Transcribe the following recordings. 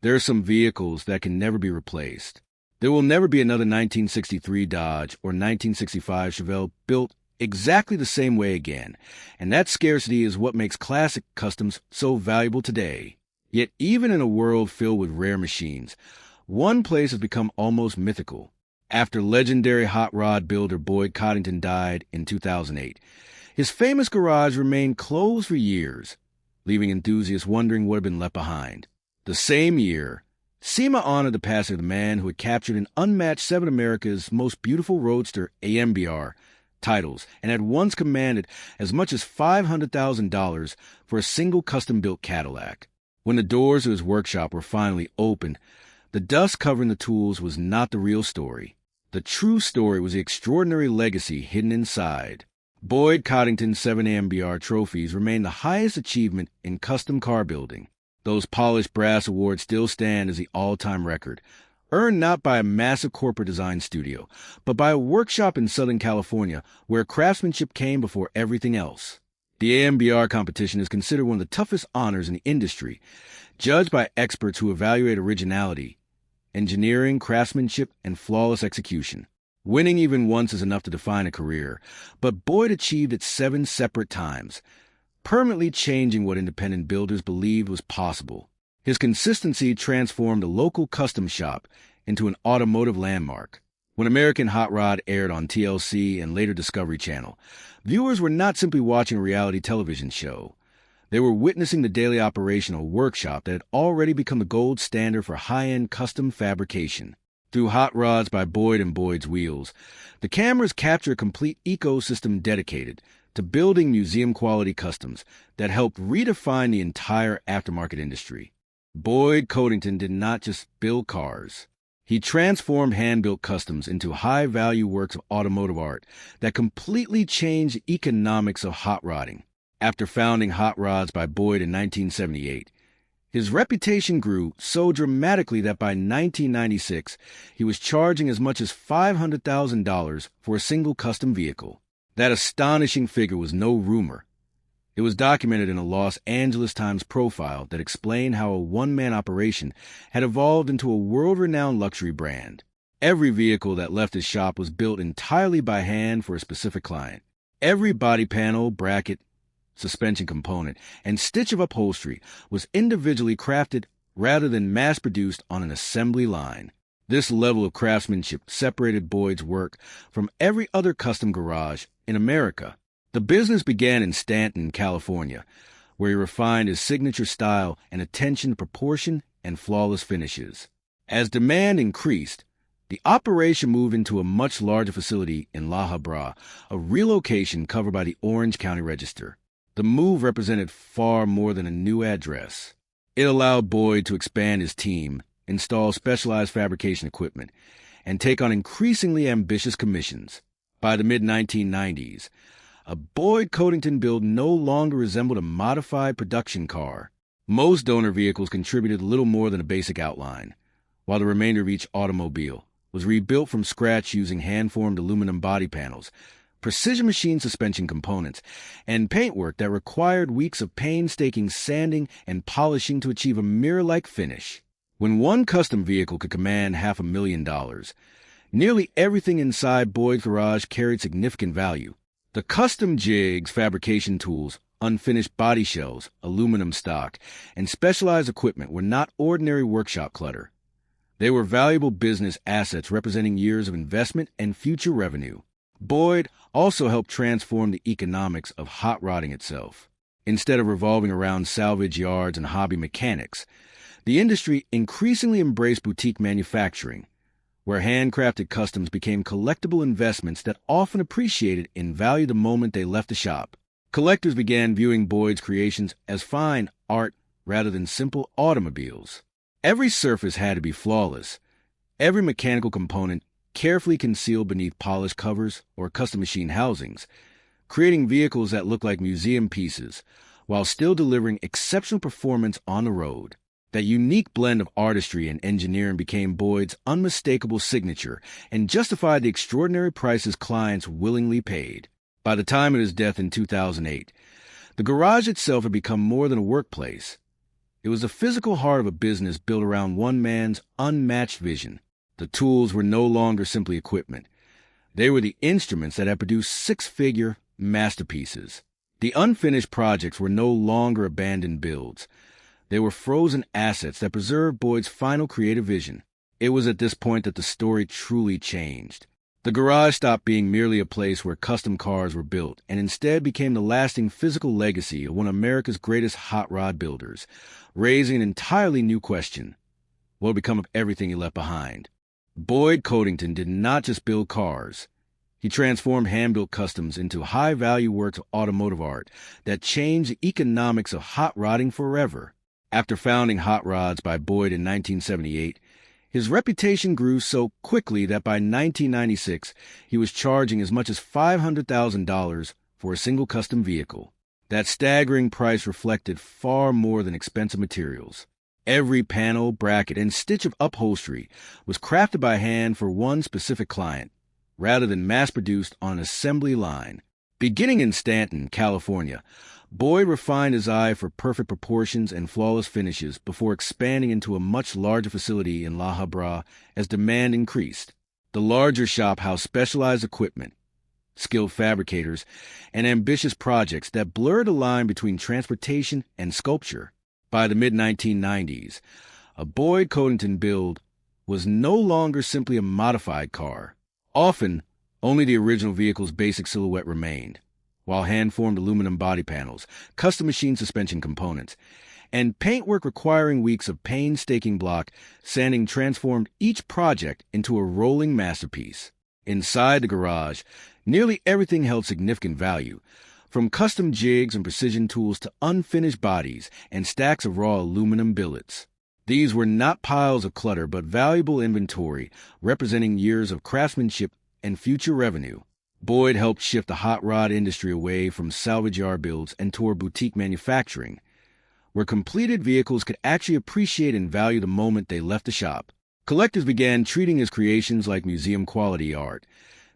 There are some vehicles that can never be replaced. There will never be another 1963 Dodge or 1965 Chevelle built exactly the same way again, and that scarcity is what makes classic customs so valuable today. Yet even in a world filled with rare machines, one place has become almost mythical. After legendary hot rod builder Boyd Coddington died in 2008, his famous garage remained closed for years, leaving enthusiasts wondering what had been left behind. The same year, SEMA honored the passing of the man who had captured and unmatched 7 of America's most beautiful roadster AMBR titles and had once commanded as much as $500,000 for a single custom-built Cadillac. When the doors of his workshop were finally opened, the dust covering the tools was not the real story. The true story was the extraordinary legacy hidden inside. Boyd Codington's 7 AMBR trophies remain the highest achievement in custom car building. Those polished brass awards still stand as the all-time record, earned not by a massive corporate design studio, but by a workshop in Southern California where craftsmanship came before everything else. The AMBR competition is considered one of the toughest honors in the industry, judged by experts who evaluate originality, engineering, craftsmanship, and flawless execution. Winning even once is enough to define a career, but Boyd achieved it 7 separate times, permanently changing what independent builders believed was possible. His consistency transformed a local custom shop into an automotive landmark. When American Hot Rod aired on TLC and later Discovery Channel, viewers were not simply watching a reality television show. They were witnessing the daily operation of a workshop that had already become the gold standard for high-end custom fabrication. Through Hot Rods by Boyd and Boyd's Wheels, the cameras capture a complete ecosystem dedicated to building museum-quality customs that helped redefine the entire aftermarket industry. Boyd Codington did not just build cars. He transformed hand-built customs into high-value works of automotive art that completely changed the economics of hot rodding. After founding Hot Rods by Boyd in 1978, his reputation grew so dramatically that by 1996, he was charging as much as $500,000 for a single custom vehicle. That astonishing figure was no rumor. It was documented in a Los Angeles Times profile that explained how a one-man operation had evolved into a world-renowned luxury brand. Every vehicle that left his shop was built entirely by hand for a specific client. Every body panel, bracket, suspension component, and stitch of upholstery was individually crafted rather than mass-produced on an assembly line. This level of craftsmanship separated Boyd's work from every other custom garage in America. The business began in Stanton, California, where he refined his signature style and attention to proportion and flawless finishes. As demand increased, the operation moved into a much larger facility in La Habra, a relocation covered by the Orange County Register. The move represented far more than a new address. It allowed Boyd to expand his team, install specialized fabrication equipment, and take on increasingly ambitious commissions. By the mid-1990s, a Boyd Codington build no longer resembled a modified production car. Most donor vehicles contributed little more than a basic outline, while the remainder of each automobile was rebuilt from scratch using hand-formed aluminum body panels, precision machine suspension components, and paintwork that required weeks of painstaking sanding and polishing to achieve a mirror-like finish. When one custom vehicle could command $500,000, nearly everything inside Boyd's garage carried significant value. The custom jigs, fabrication tools, unfinished body shells, aluminum stock, and specialized equipment were not ordinary workshop clutter. They were valuable business assets representing years of investment and future revenue. Boyd also helped transform the economics of hot rodding itself. Instead of revolving around salvage yards and hobby mechanics, the industry increasingly embraced boutique manufacturing, where handcrafted customs became collectible investments that often appreciated in value the moment they left the shop. Collectors began viewing Boyd's creations as fine art rather than simple automobiles. Every surface had to be flawless, every mechanical component carefully concealed beneath polished covers or custom machine housings, creating vehicles that looked like museum pieces while still delivering exceptional performance on the road. That unique blend of artistry and engineering became Boyd's unmistakable signature and justified the extraordinary prices clients willingly paid. By the time of his death in 2008, the garage itself had become more than a workplace. It was the physical heart of a business built around one man's unmatched vision. The tools were no longer simply equipment. They were the instruments that had produced six-figure masterpieces. The unfinished projects were no longer abandoned builds. They were frozen assets that preserved Boyd's final creative vision. It was at this point that the story truly changed. The garage stopped being merely a place where custom cars were built and instead became the lasting physical legacy of one of America's greatest hot rod builders, raising an entirely new question. What would become of everything he left behind? Boyd Codington did not just build cars. He transformed hand-built customs into high-value works of automotive art that changed the economics of hot rodding forever. After founding Hot Rods by Boyd in 1978, his reputation grew so quickly that by 1996, he was charging as much as $500,000 for a single custom vehicle. That staggering price reflected far more than expensive materials. Every panel, bracket, and stitch of upholstery was crafted by hand for one specific client, rather than mass-produced on an assembly line. Beginning in Stanton, California, Boyd refined his eye for perfect proportions and flawless finishes before expanding into a much larger facility in La Habra as demand increased. The larger shop housed specialized equipment, skilled fabricators, and ambitious projects that blurred the line between transportation and sculpture. By the mid-1990s, a Boyd Codington build was no longer simply a modified car. Often, only the original vehicle's basic silhouette remained, while hand-formed aluminum body panels, custom-machined suspension components, and paintwork requiring weeks of painstaking block sanding transformed each project into a rolling masterpiece. Inside the garage, nearly everything held significant value, from custom jigs and precision tools to unfinished bodies and stacks of raw aluminum billets. These were not piles of clutter, but valuable inventory representing years of craftsmanship and future revenue. Boyd helped shift the hot rod industry away from salvage yard builds and toward boutique manufacturing, where completed vehicles could actually appreciate and value the moment they left the shop. Collectors began treating his creations like museum-quality art,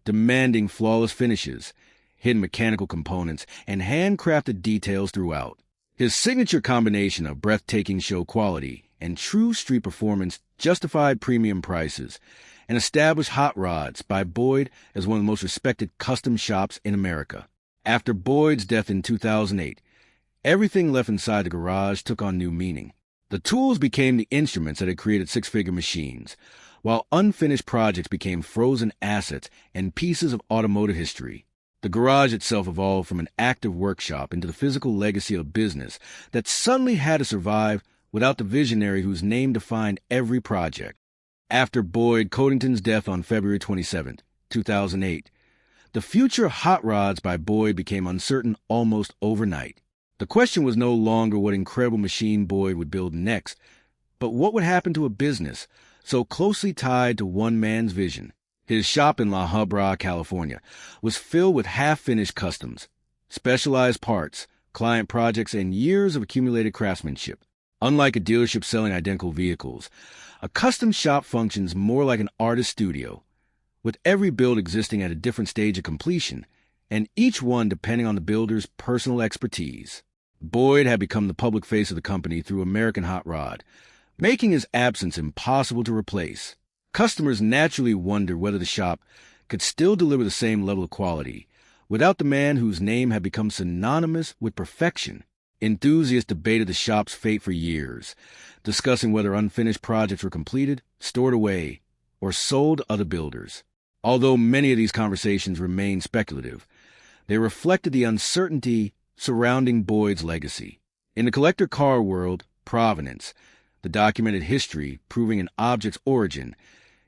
demanding flawless finishes, hidden mechanical components, and handcrafted details throughout. His signature combination of breathtaking show quality and true street performance justified premium prices and established Hot Rods by Boyd as one of the most respected custom shops in America. After Boyd's death in 2008, everything left inside the garage took on new meaning. The tools became the instruments that had created six-figure machines, while unfinished projects became frozen assets and pieces of automotive history. The garage itself evolved from an active workshop into the physical legacy of business that suddenly had to survive without the visionary whose name defined every project. After Boyd Codington's death on February 27, 2008, the future of Hot Rods by Boyd became uncertain almost overnight. The question was no longer what incredible machine Boyd would build next, but what would happen to a business so closely tied to one man's vision. His shop in La Habra, California, was filled with half-finished customs, specialized parts, client projects, and years of accumulated craftsmanship. Unlike a dealership selling identical vehicles, a custom shop functions more like an artist studio, with every build existing at a different stage of completion, and each one depending on the builder's personal expertise. Boyd had become the public face of the company through American Hot Rod, making his absence impossible to replace. Customers naturally wondered whether the shop could still deliver the same level of quality without the man whose name had become synonymous with perfection. Enthusiasts debated the shop's fate for years, discussing whether unfinished projects were completed, stored away, or sold to other builders. Although many of these conversations remained speculative, they reflected the uncertainty surrounding Boyd's legacy. In the collector car world, provenance, the documented history proving an object's origin,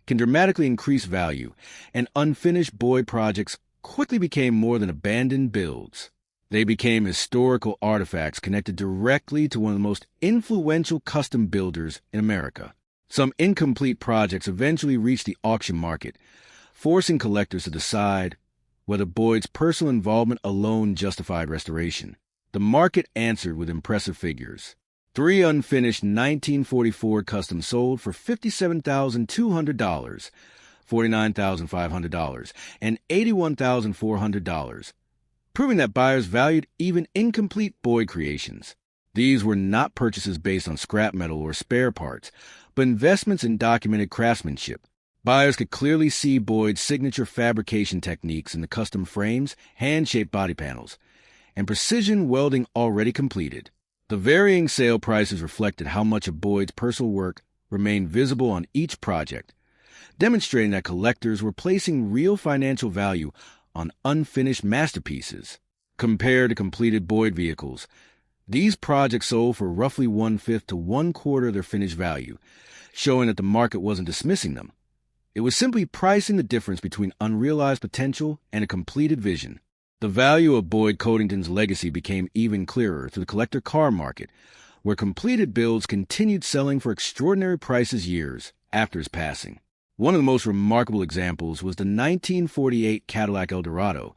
can dramatically increase value, and unfinished Boyd projects quickly became more than abandoned builds. They became historical artifacts connected directly to one of the most influential custom builders in America. Some incomplete projects eventually reached the auction market, forcing collectors to decide whether Boyd's personal involvement alone justified restoration. The market answered with impressive figures. 3 unfinished 1944 customs sold for $57,200, $49,500, and $81,400, proving that buyers valued even incomplete Boyd creations. These were not purchases based on scrap metal or spare parts, but investments in documented craftsmanship. Buyers could clearly see Boyd's signature fabrication techniques in the custom frames, hand-shaped body panels, and precision welding already completed. The varying sale prices reflected how much of Boyd's personal work remained visible on each project, demonstrating that collectors were placing real financial value on unfinished masterpieces. Compared to completed Boyd vehicles, these projects sold for roughly 1/5 to 1/4 of their finished value, showing that the market wasn't dismissing them. It was simply pricing the difference between unrealized potential and a completed vision. The value of Boyd Codington's legacy became even clearer through the collector car market, where completed builds continued selling for extraordinary prices years after his passing. One of the most remarkable examples was the 1948 Cadillac Eldorado,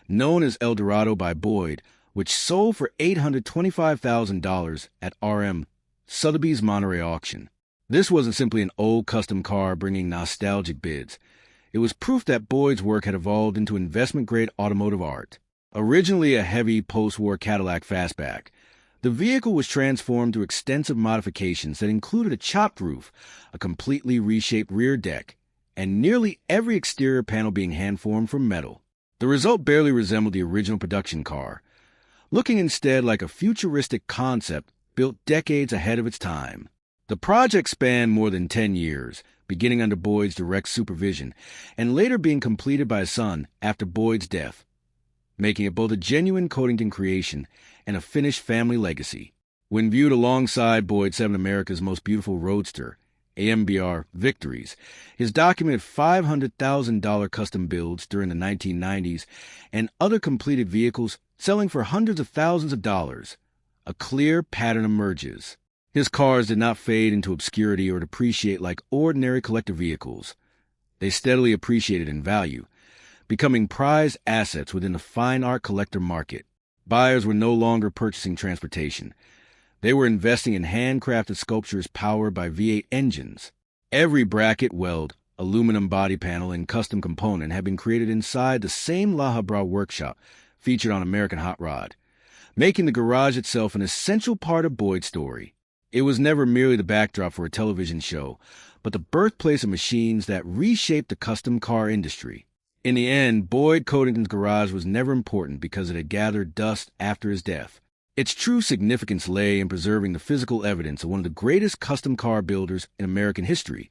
known as Eldorado by Boyd, which sold for $825,000 at R.M. Sotheby's Monterey auction. This wasn't simply an old custom car bringing nostalgic bids. It was proof that Boyd's work had evolved into investment-grade automotive art. Originally a heavy post-war Cadillac fastback, the vehicle was transformed through extensive modifications that included a chopped roof, a completely reshaped rear deck, and nearly every exterior panel being hand-formed from metal. The result barely resembled the original production car, looking instead like a futuristic concept built decades ahead of its time. The project spanned more than 10 years, beginning under Boyd's direct supervision, and later being completed by his son after Boyd's death, making it both a genuine Codington creation and a finished family legacy. When viewed alongside Boyd's 7 America's Most Beautiful Roadster, AMBR Victories, his documented $500,000 custom builds during the 1990s, and other completed vehicles selling for hundreds of thousands of dollars, a clear pattern emerges. His cars did not fade into obscurity or depreciate like ordinary collector vehicles. They steadily appreciated in value, becoming prized assets within the fine art collector market. Buyers were no longer purchasing transportation. They were investing in handcrafted sculptures powered by V8 engines. Every bracket, weld, aluminum body panel, and custom component had been created inside the same La Habra workshop featured on American Hot Rod, making the garage itself an essential part of Boyd's story. It was never merely the backdrop for a television show, but the birthplace of machines that reshaped the custom car industry. In the end, Boyd Codington's garage was never important because it had gathered dust after his death. Its true significance lay in preserving the physical evidence of one of the greatest custom car builders in American history,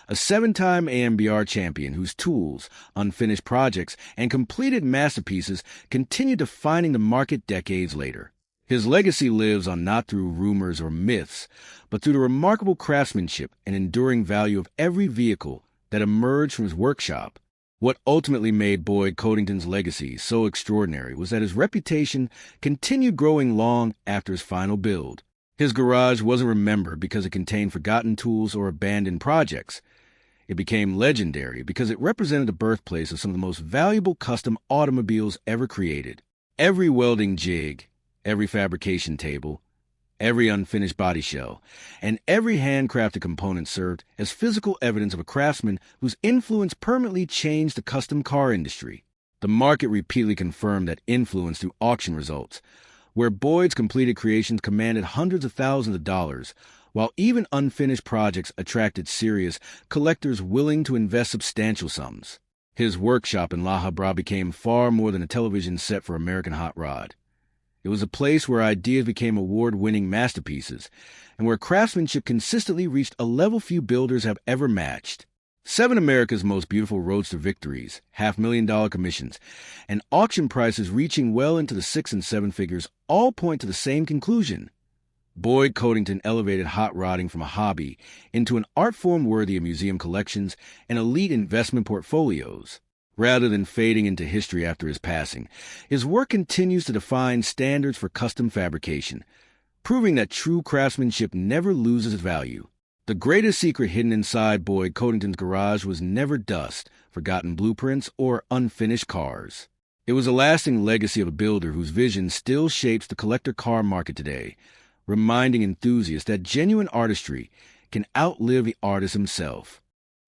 a 7-time AMBR champion whose tools, unfinished projects, and completed masterpieces continued defining the market decades later. His legacy lives on not through rumors or myths, but through the remarkable craftsmanship and enduring value of every vehicle that emerged from his workshop. What ultimately made Boyd Codington's legacy so extraordinary was that his reputation continued growing long after his final build. His garage wasn't remembered because it contained forgotten tools or abandoned projects. It became legendary because it represented the birthplace of some of the most valuable custom automobiles ever created. Every welding jig, every fabrication table, every unfinished body shell, and every handcrafted component served as physical evidence of a craftsman whose influence permanently changed the custom car industry. The market repeatedly confirmed that influence through auction results, where Boyd's completed creations commanded hundreds of thousands of dollars, while even unfinished projects attracted serious collectors willing to invest substantial sums. His workshop in La Habra became far more than a television set for American Hot Rod. It was a place where ideas became award-winning masterpieces, and where craftsmanship consistently reached a level few builders have ever matched. 7 America's Most Beautiful Roadster Victories, $500,000 commissions, and auction prices reaching well into the 6 and 7 figures all point to the same conclusion. Boyd Codington elevated hot rodding from a hobby into an art form worthy of museum collections and elite investment portfolios. Rather than fading into history after his passing, his work continues to define standards for custom fabrication, proving that true craftsmanship never loses its value. The greatest secret hidden inside Boyd Codington's garage was never dust, forgotten blueprints, or unfinished cars. It was a lasting legacy of a builder whose vision still shapes the collector car market today, reminding enthusiasts that genuine artistry can outlive the artist himself.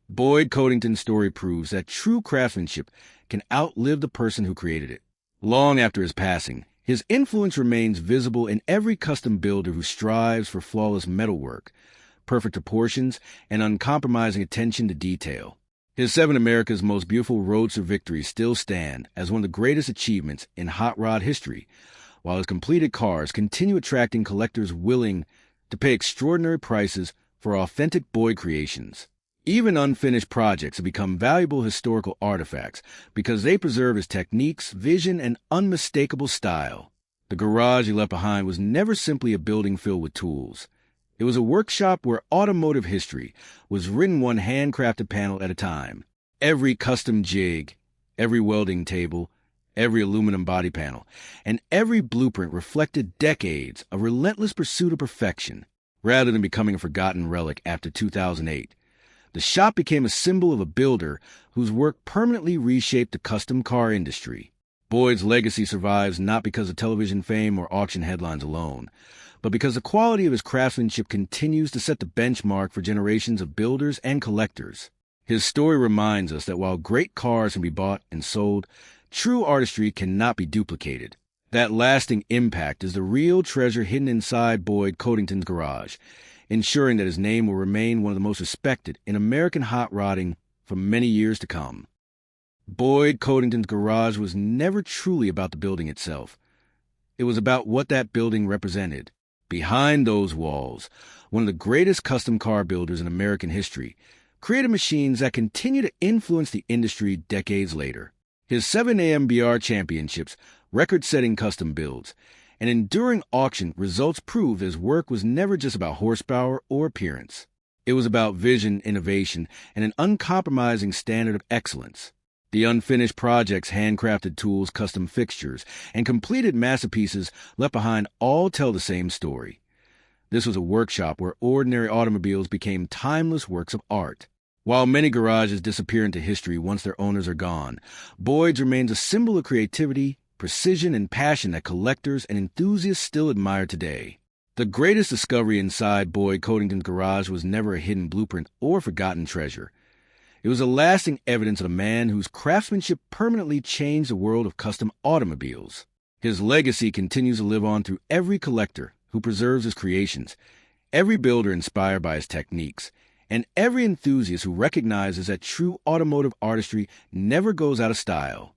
Boyd Codington's story proves that true craftsmanship can outlive the person who created it. Long after his passing, His influence remains visible in every custom builder who strives for flawless metalwork, perfect proportions, and uncompromising attention to detail. His 7 Most Beautiful Roadster victories still stand as one of the greatest achievements in hot rod history, while his completed cars continue attracting collectors willing to pay extraordinary prices for authentic Boyd creations. Even unfinished projects have become valuable historical artifacts because they preserve his techniques, vision, and unmistakable style. The garage he left behind was never simply a building filled with tools. It was a workshop where automotive history was written one handcrafted panel at a time. Every custom jig, every welding table, every aluminum body panel, and every blueprint reflected decades of relentless pursuit of perfection. Rather than becoming a forgotten relic after 2008, the shop became a symbol of a builder whose work permanently reshaped the custom car industry. Boyd's legacy survives not because of television fame or auction headlines alone, but because the quality of his craftsmanship continues to set the benchmark for generations of builders and collectors. His story reminds us that while great cars can be bought and sold, true artistry cannot be duplicated. That lasting impact is the real treasure hidden inside Boyd Codington's garage, ensuring that his name will remain one of the most respected in American hot rodding for many years to come. Boyd Codington's garage was never truly about the building itself. It was about what that building represented. Behind those walls, one of the greatest custom car builders in American history created machines that continue to influence the industry decades later. His 7 AMBR championships, record-setting custom builds, and enduring auction results prove his work was never just about horsepower or appearance. It was about vision, innovation, and an uncompromising standard of excellence. The unfinished projects, handcrafted tools, custom fixtures, and completed masterpieces left behind all tell the same story. This was a workshop where ordinary automobiles became timeless works of art. While many garages disappear into history once their owners are gone, Boyd's remains a symbol of creativity, precision, and passion that collectors and enthusiasts still admire today. The greatest discovery inside Boyd Codington's garage was never a hidden blueprint or forgotten treasure. It was a lasting evidence of a man whose craftsmanship permanently changed the world of custom automobiles. His legacy continues to live on through every collector who preserves his creations, every builder inspired by his techniques, and every enthusiast who recognizes that true automotive artistry never goes out of style.